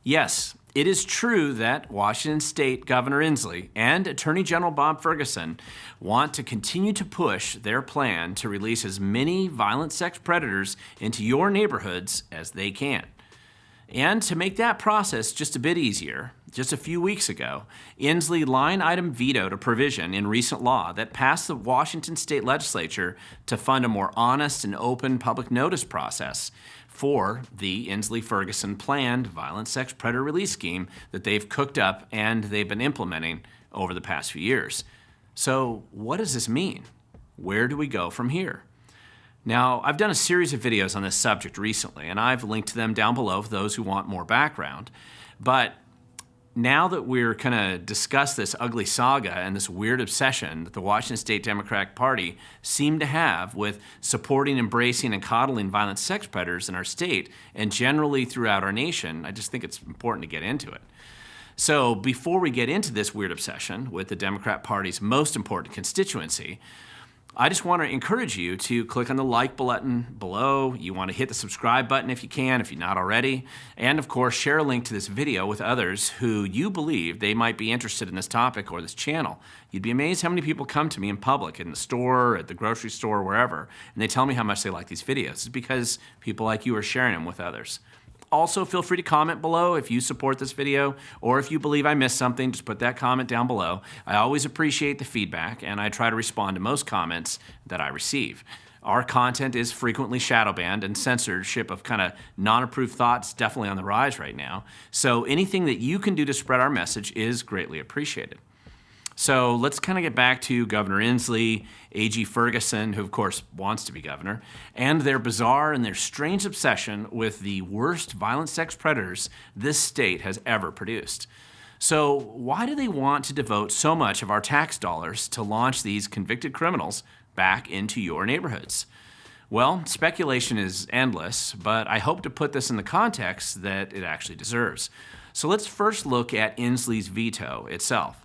Yes, it is true that Washington State Governor Inslee and Attorney General Bob Ferguson want to continue to push their plan to release as many violent sex predators into your neighborhoods as they can. And to make that process just a bit easier, just a few weeks ago, Inslee line item vetoed a provision in recent law that passed the Washington State Legislature to fund a more honest and open public notice process for the Inslee Ferguson planned violent sex predator release scheme that they've cooked up and they've been implementing over the past few years. So what does this mean? Where do we go from here? Now, I've done a series of videos on this subject recently, and I've linked to them down below for those who want more background. But now that we're going to discuss this ugly saga and this weird obsession that the Washington State Democratic Party seem to have with supporting, embracing, and coddling violent sex predators in our state and generally throughout our nation, I just think it's important to get into it. So before we get into this weird obsession with the Democrat Party's most important constituency, I just want to encourage you to click on the like button below. You want to hit the subscribe button if you can, if you're not already. And of course, share a link to this video with others who you believe they might be interested in this topic or this channel. You'd be amazed how many people come to me in public, in the store, at the grocery store, wherever, and they tell me how much they like these videos. It's because people like you are sharing them with others. Also, feel free to comment below if you support this video or if you believe I missed something, just put that comment down below. I always appreciate the feedback and I try to respond to most comments that I receive. Our content is frequently shadow banned and censorship of kind of non-approved thoughts definitely on the rise right now. So anything that you can do to spread our message is greatly appreciated. So let's kind of get back to Governor Inslee, AG Ferguson, who of course wants to be governor, and their bizarre and their strange obsession with the worst violent sex predators this state has ever produced. So why do they want to devote so much of our tax dollars to launch these convicted criminals back into your neighborhoods? Well, speculation is endless, but I hope to put this in the context that it actually deserves. So let's first look at Inslee's veto itself.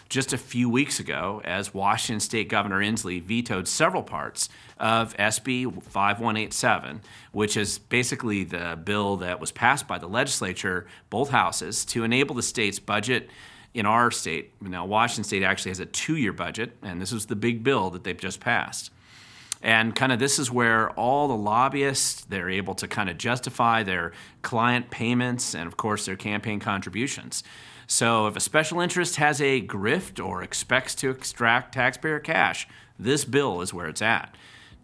Just a few weeks ago, as Washington State Governor Inslee vetoed several parts of SB 5187, which is basically the bill that was passed by the legislature, both houses, to enable the state's budget in our state. Now, Washington State actually has a 2-year budget, and this is the big bill that they've just passed. And kind of this is where all the lobbyists, they're able to kind of justify their client payments and, of course, their campaign contributions. So if a special interest has a grift or expects to extract taxpayer cash, this bill is where it's at.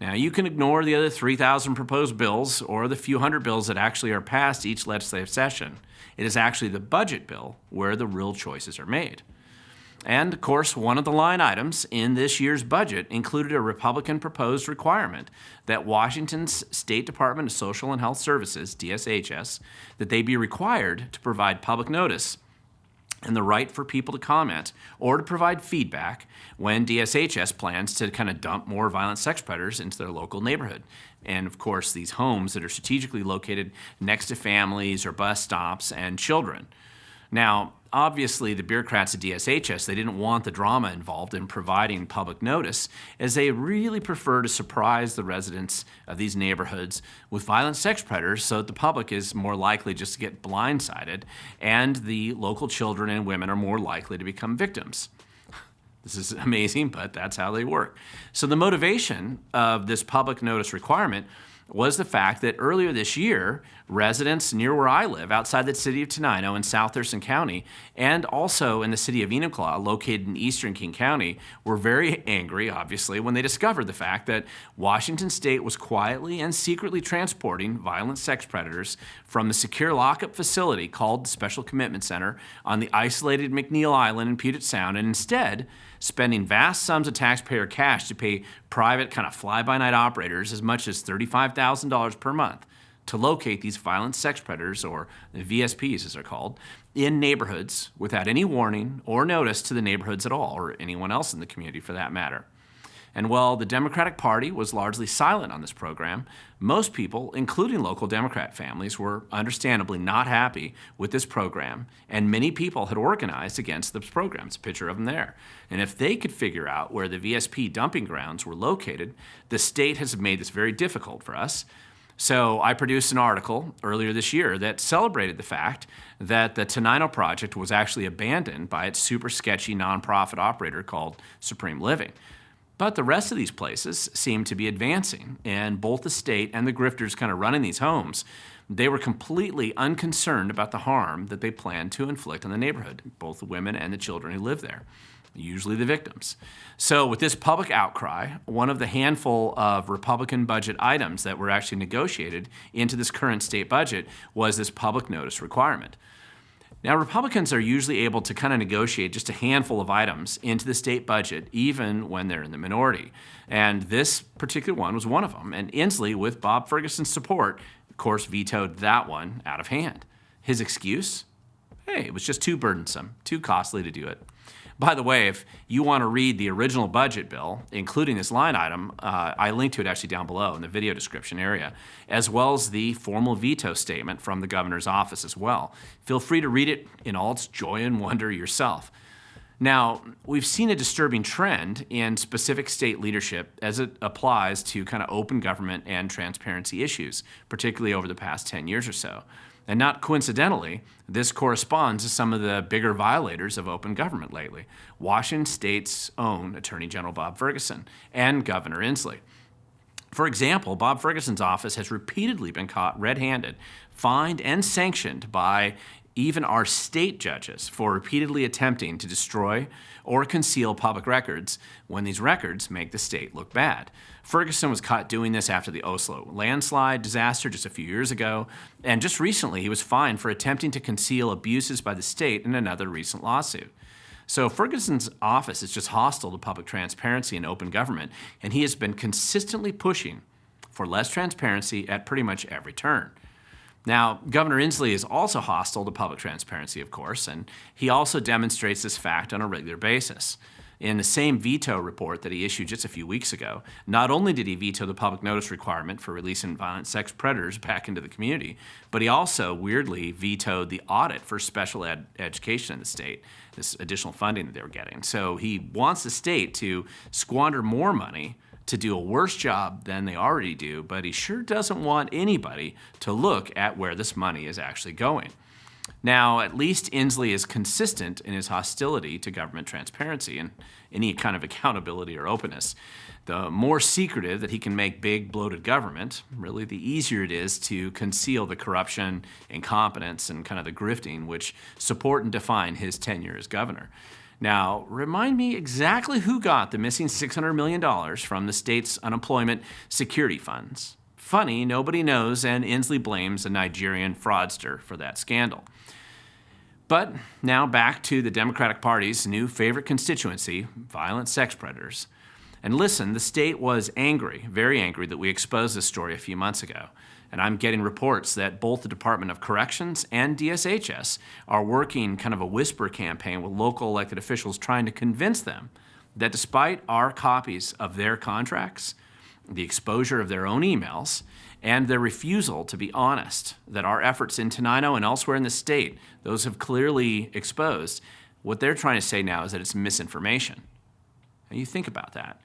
Now, you can ignore the other 3,000 proposed bills or the few hundred bills that actually are passed each legislative session. It is actually the budget bill where the real choices are made. And, of course, one of the line items in this year's budget included a Republican proposed requirement that Washington's State Department of Social and Health Services, DSHS, that they be required to provide public notice and the right for people to comment or to provide feedback when DSHS plans to kind of dump more violent sex predators into their local neighborhood. And of course, these homes that are strategically located next to families or bus stops and children. Now, obviously, the bureaucrats at DSHS, they didn't want the drama involved in providing public notice, as they really prefer to surprise the residents of these neighborhoods with violent sex predators so that the public is more likely just to get blindsided and the local children and women are more likely to become victims. This is amazing, but that's how they work. So the motivation of this public notice requirement was the fact that earlier this year, residents near where I live, outside the city of Tenino in South Thurston County, and also in the city of Enumclaw, located in eastern King County, were very angry, obviously, when they discovered the fact that Washington State was quietly and secretly transporting violent sex predators from the secure lockup facility called the Special Commitment Center on the isolated McNeil Island in Puget Sound, and instead spending vast sums of taxpayer cash to pay private kind of fly-by-night operators as much as $35,000 per month to locate these violent sex predators, or the VSPs as they're called, in neighborhoods without any warning or notice to the neighborhoods at all, or anyone else in the community for that matter. And while the Democratic Party was largely silent on this program, most people, including local Democrat families, were understandably not happy with this program, and many people had organized against this program. It's a picture of them there. And if they could figure out where the VSP dumping grounds were located, the state has made this very difficult for us. So I produced an article earlier this year that celebrated the fact that the Tenino project was actually abandoned by its super sketchy nonprofit operator called Supreme Living. But the rest of these places seem to be advancing, and both the state and the grifters kind of running these homes, they were completely unconcerned about the harm that they planned to inflict on the neighborhood, both the women and the children who live there, usually the victims. So with this public outcry, one of the handful of Republican budget items that were actually negotiated into this current state budget was this public notice requirement. Now, Republicans are usually able to kind of negotiate just a handful of items into the state budget, even when they're in the minority. And this particular one was one of them. And Inslee, with Bob Ferguson's support, of course, vetoed that one out of hand. His excuse? Hey, it was just too burdensome, too costly to do it. By the way, if you want to read the original budget bill, including this line item, I linked to it actually down below in the video description area, as well as the formal veto statement from the governor's office as well. Feel free to read it in all its joy and wonder yourself. Now, we've seen a disturbing trend in specific state leadership as it applies to kind of open government and transparency issues, particularly over the past 10 years or so. And not coincidentally, this corresponds to some of the bigger violators of open government lately. Washington State's own Attorney General Bob Ferguson and Governor Inslee. For example, Bob Ferguson's office has repeatedly been caught red-handed, fined and sanctioned by even our state judges for repeatedly attempting to destroy or conceal public records when these records make the state look bad. Ferguson was caught doing this after the Oslo landslide disaster just a few years ago, and just recently he was fined for attempting to conceal abuses by the state in another recent lawsuit. So Ferguson's office is just hostile to public transparency and open government, and he has been consistently pushing for less transparency at pretty much every turn. Now, Governor Inslee is also hostile to public transparency, of course, and he also demonstrates this fact on a regular basis. In the same veto report that he issued just a few weeks ago, not only did he veto the public notice requirement for releasing violent sex predators back into the community, but he also weirdly vetoed the audit for special education in the state, this additional funding that they were getting. So he wants the state to squander more money to do a worse job than they already do, but he sure doesn't want anybody to look at where this money is actually going. Now, at least Inslee is consistent in his hostility to government transparency and any kind of accountability or openness. The more secretive that he can make big, bloated government, really the easier it is to conceal the corruption, incompetence, and kind of the grifting which support and define his tenure as governor. Now, remind me exactly who got the missing $600 million from the state's unemployment security funds. Funny, nobody knows, and Inslee blames a Nigerian fraudster for that scandal. But now back to the Democratic Party's new favorite constituency, violent sex predators. And listen, the state was angry, very angry, that we exposed this story a few months ago. And I'm getting reports that both the Department of Corrections and DSHS are working kind of a whisper campaign with local elected officials trying to convince them that despite our copies of their contracts, the exposure of their own emails, and their refusal to be honest, that our efforts in Tenino and elsewhere in the state, those have clearly exposed, what they're trying to say now is that it's misinformation. And you think about that.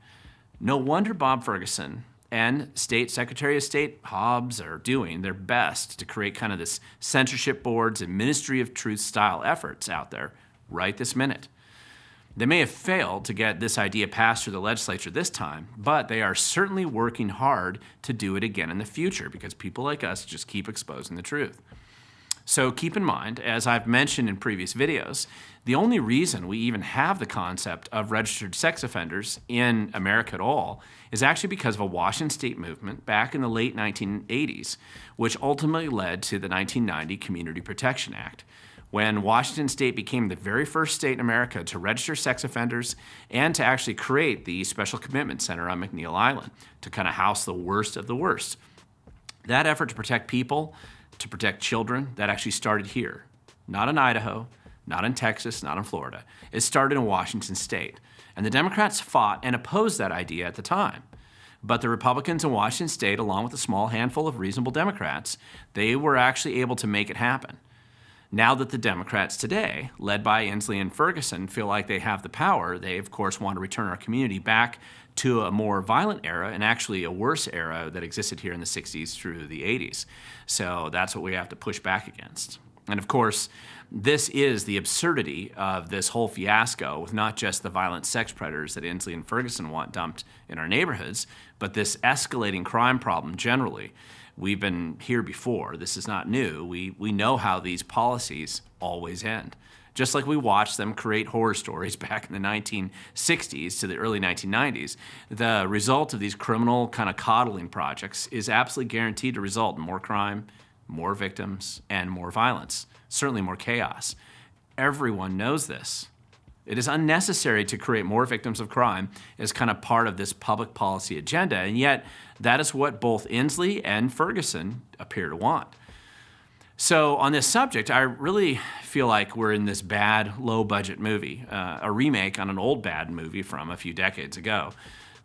No wonder Bob Ferguson and State Secretary of State Hobbs are doing their best to create kind of this censorship boards and Ministry of Truth style efforts out there right this minute. They may have failed to get this idea passed through the legislature this time, but they are certainly working hard to do it again in the future because people like us just keep exposing the truth. So keep in mind, as I've mentioned in previous videos, the only reason we even have the concept of registered sex offenders in America at all is actually because of a Washington state movement back in the late 1980s, which ultimately led to the 1990 Community Protection Act, when Washington state became the very first state in America to register sex offenders and to actually create the Special Commitment Center on McNeil Island to kind of house the worst of the worst. That effort to protect people, to protect children, that actually started here, not in Idaho, not in Texas, not in Florida. It started in Washington state. And the Democrats fought and opposed that idea at the time. But the Republicans in Washington state, along with a small handful of reasonable Democrats, they were actually able to make it happen. Now that the Democrats today, led by Inslee and Ferguson, feel like they have the power, they of course want to return our community back to a more violent era, and actually a worse era that existed here in the 60s through the 80s. So that's what we have to push back against. And of course, this is the absurdity of this whole fiasco with not just the violent sex predators that Inslee and Ferguson want dumped in our neighborhoods, but this escalating crime problem generally. We've been here before. This is not new. We know how these policies always end. Just like we watched them create horror stories back in the 1960s to the early 1990s, the result of these criminal kind of coddling projects is absolutely guaranteed to result in more crime, more victims, and more violence, certainly more chaos. Everyone knows this. It is unnecessary to create more victims of crime as kind of part of this public policy agenda, and yet that is what both Inslee and Ferguson appear to want. So on this subject, I really feel like we're in this bad, low-budget movie, a remake on an old bad movie from a few decades ago.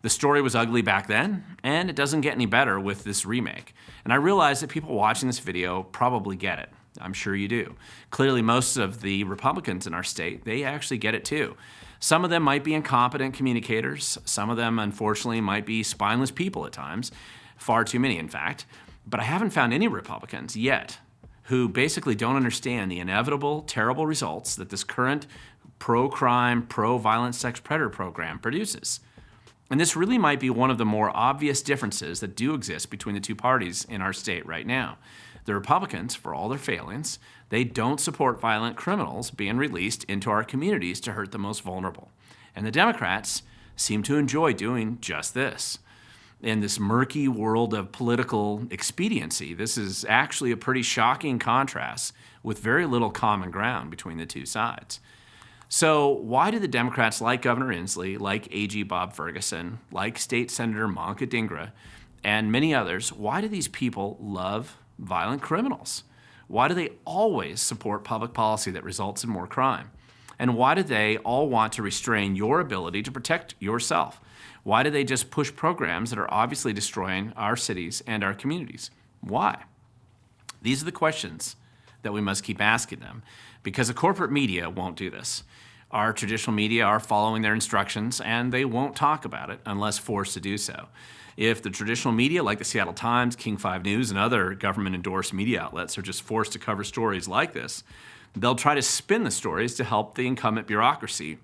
The story was ugly back then, and it doesn't get any better with this remake. And I realize that people watching this video probably get it. I'm sure you do. Clearly, most of the Republicans in our state, they actually get it too. Some of them might be incompetent communicators. Some of them, unfortunately, might be spineless people at times. Far too many, in fact. But I haven't found any Republicans yet who basically don't understand the inevitable, terrible results that this current pro-crime, pro-violent sex predator program produces. And this really might be one of the more obvious differences that do exist between the two parties in our state right now. The Republicans, for all their failings, they don't support violent criminals being released into our communities to hurt the most vulnerable. And the Democrats seem to enjoy doing just this. In this murky world of political expediency, this is actually a pretty shocking contrast with very little common ground between the two sides. So why do the Democrats like Governor Inslee, like AG Bob Ferguson, like State Senator Monica Dingra, and many others, why do these people love violent criminals? Why do they always support public policy that results in more crime? And why do they all want to restrain your ability to protect yourself? Why do they just push programs that are obviously destroying our cities and our communities? Why? These are the questions that we must keep asking them, because the corporate media won't do this. Our traditional media are following their instructions, and they won't talk about it unless forced to do so. If the traditional media, like the Seattle Times, King 5 News, and other government-endorsed media outlets are just forced to cover stories like this, they'll try to spin the stories to help the incumbent bureaucracy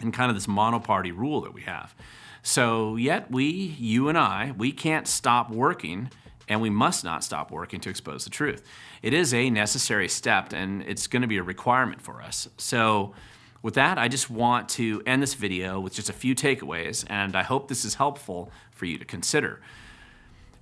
in kind of this monoparty rule that we have. So yet you and I, we can't stop working, and we must not stop working to expose the truth. It is a necessary step, and it's going to be a requirement for us. So with that, I just want to end this video with just a few takeaways, and I hope this is helpful for you to consider.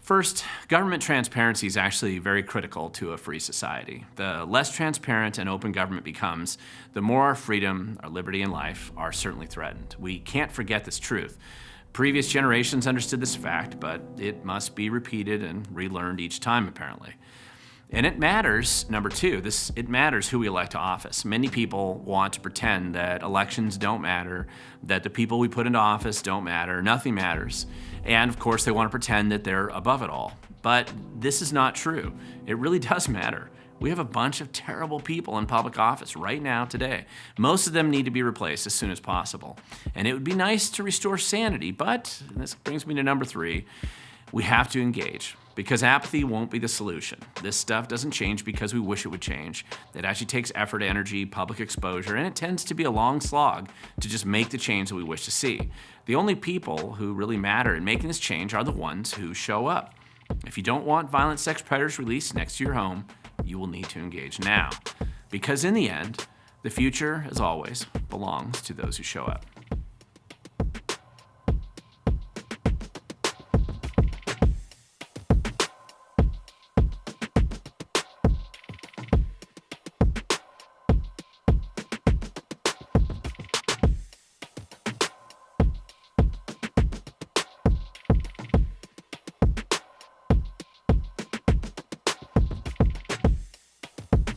First, government transparency is actually very critical to a free society. The less transparent and open government becomes, the more our freedom, our liberty, and life are certainly threatened. We can't forget this truth. Previous generations understood this fact, but it must be repeated and relearned each time, apparently. And it matters, number two, it matters who we elect to office. Many people want to pretend that elections don't matter, that the people we put into office don't matter, nothing matters. And of course, they want to pretend that they're above it all. But this is not true. It really does matter. We have a bunch of terrible people in public office right now today. Most of them need to be replaced as soon as possible. And it would be nice to restore sanity, but this brings me to number three, we have to engage, because apathy won't be the solution. This stuff doesn't change because we wish it would change. It actually takes effort, energy, public exposure, and it tends to be a long slog to just make the change that we wish to see. The only people who really matter in making this change are the ones who show up. If you don't want violent sex predators released next to your home, you will need to engage now. Because in the end, the future, as always, belongs to those who show up.